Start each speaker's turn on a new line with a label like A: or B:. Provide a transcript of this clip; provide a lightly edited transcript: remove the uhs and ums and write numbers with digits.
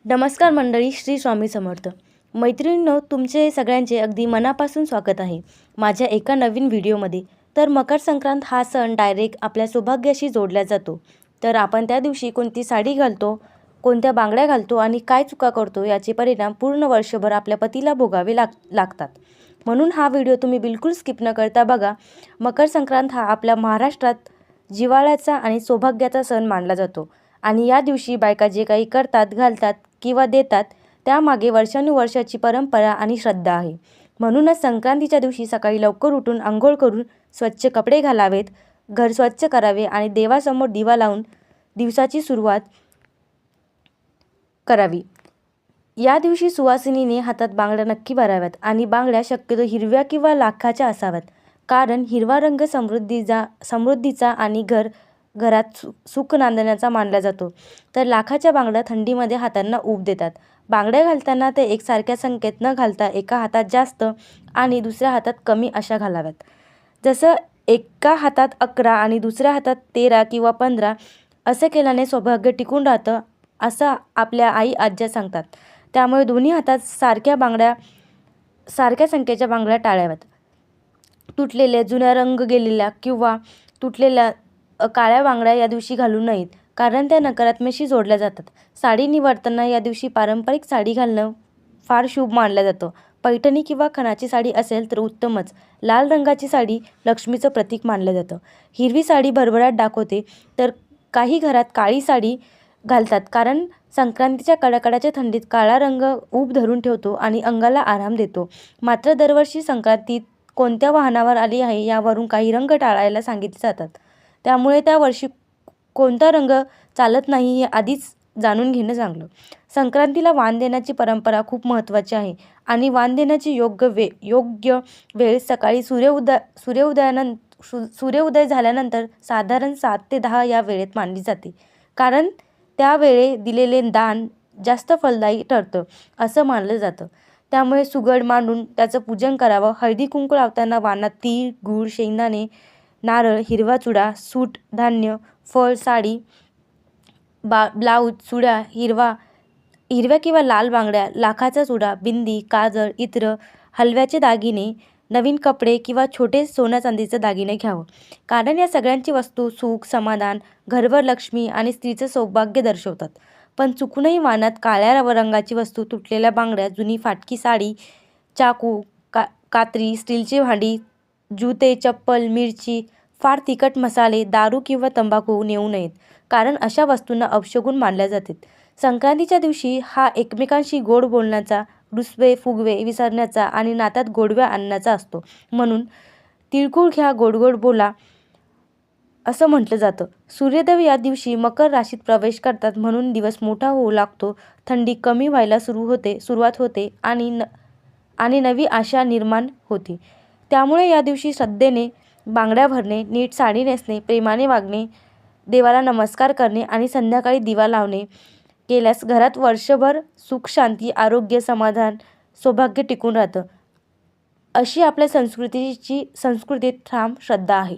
A: नमस्कार मंडळी, श्री स्वामी समर्थ. मैत्रिणींनो, तुमचे सगळ्यांचे अगदी मनापासून स्वागत आहे माझ्या एका नवीन व्हिडिओमध्ये. तर मकर संक्रांत हा सण डायरेक्ट आपल्या सौभाग्याशी जोडला जातो. तर आपण त्या दिवशी कोणती साडी घालतो, कोणत्या बांगड्या घालतो आणि काय चुका करतो याचे परिणाम पूर्ण वर्षभर आपल्या पतीला भोगावे लागतात. म्हणून हा व्हिडिओ तुम्ही बिलकुल स्किप न करता बघा. मकर संक्रांत हा आपल्या महाराष्ट्रात जिव्हाळ्याचा आणि सौभाग्याचा सण मानला जातो आणि या दिवशी बायका जे काही करतात, घालतात किंवा देतात त्यामागे वर्षानुवर्षाची परंपरा आणि श्रद्धा आहे. म्हणूनच संक्रांतीच्या दिवशी सकाळी लवकर उठून आंघोळ करून स्वच्छ कपडे घालावेत, घर स्वच्छ करावे आणि देवासमोर दिवा लावून दिवसाची सुरुवात करावी. या दिवशी सुवासिनीने हातात बांगड्या नक्की भराव्यात आणि बांगड्या शक्यतो हिरव्या किंवा लाखाच्या असाव्यात, कारण हिरवा रंग समृद्धीचा आणि घरात सुख नांदण्याचा मानला जातो. तर लाखाच्या बांगड्या थंडीमध्ये हातांना ऊब देतात. बांगड्या घालताना ते एकसारख्या संख्येत न घालता एका हातात जास्त आणि दुसऱ्या हातात कमी अशा घालाव्यात. जसं एका हातात 11 आणि दुसऱ्या हातात 13 किंवा 15 असं केल्याने सौभाग्य टिकून राहतं असं आपल्या आई आज्या सांगतात. त्यामुळे दोन्ही हातात सारख्या संख्येच्या बांगड्या टाळाव्यात. तुटलेल्या, जुन्या रंग गेलेल्या किंवा तुटलेल्या काळ्या बांगड्या या दिवशी घालू नयेत, कारण त्या नकारात्मकशी जोडल्या जातात. साडी निवडताना या दिवशी पारंपरिक साडी घालणं फार शुभ मानलं जातं. पैठणी किंवा खणाची साडी असेल तर उत्तमच. लाल रंगाची साडी लक्ष्मीचं प्रतीक मानलं जातं. हिरवी साडी भरभराट दाखवते, तर काही घरात काळी साडी घालतात, कारण संक्रांतीच्या कडाकडाच्या थंडीत काळा रंग ऊब धरून ठेवतो आणि अंगाला आराम देतो. मात्र दरवर्षी संक्रांतीत कोणत्या वाहनावर आली आहे यावरून काही रंग टाळायला सांगितले जातात. त्यामुळे त्या वर्षी कोणता रंग चालत नाही हे आधीच जाणून घेणं चांगलं. संक्रांतीला वाण देण्याची परंपरा खूप महत्त्वाची आहे आणि वाण देण्याची योग्य वेळ सकाळी सूर्योदय झाल्यानंतर साधारण 7 ते 10 या वेळेत मानली जाते, कारण त्यावेळे दिलेले दान जास्त फलदायी ठरतं असं मानलं जातं. त्यामुळे सुगड मांडून त्याचं पूजन करावं. हळदी कुंकू लावताना वाणात तीळ, गूळ, शेंगदाणे, नारळ, हिरवा चुडा, सूट, धान्य, फळ, साडी, ब्लाऊज, चुड्या, हिरव्या किंवा लाल बांगड्या, लाखाचा चुडा, बिंदी, काजळ, इत्र, हलव्याचे दागिने, नवीन कपडे किंवा छोटे सोन्या चांदीचे दागिने घ्यावं, कारण या सगळ्यांची वस्तू सुख, समाधान, घरभर लक्ष्मी आणि स्त्रीचं सौभाग्य दर्शवतात. पण चुकूनही वाणात काळ्या रंगाची वस्तू, तुटलेल्या बांगड्या, जुनी फाटकी साडी, चाकू, कात्री, स्टीलची भांडी, जुते, चप्पल, मिरची, फार तिखट मसाले, दारू किंवा तंबाखू नेऊ नयेत, कारण अशा वस्तूंना अपशकुन मानल्या जातात. संक्रांतीच्या दिवशी हा एकमेकांशी गोड बोलण्याचा, रुसवे फुगवे विसरण्याचा आणि नात्यात गोडव्या आणण्याचा असतो. म्हणून तिळगुळ घ्या, गोड गोड बोला असं म्हटलं जातं. सूर्यदेव या दिवशी मकर राशीत प्रवेश करतात, म्हणून दिवस मोठा होऊ लागतो, थंडी कमी व्हायला सुरुवात होते आणि नवी आशा निर्माण होते. त्यामुळे या दिवशी श्रद्धेने बांगड्या भरणे, नीट साडी नेसणे, प्रेमाने वागणे, देवाला नमस्कार करणे आणि संध्याकाळी दिवा लावणे केल्यास घरात वर्षभर सुख, शांती, आरोग्य, समाधान, सौभाग्य टिकून राहतं, अशी आपल्या संस्कृतीत ठाम श्रद्धा आहे.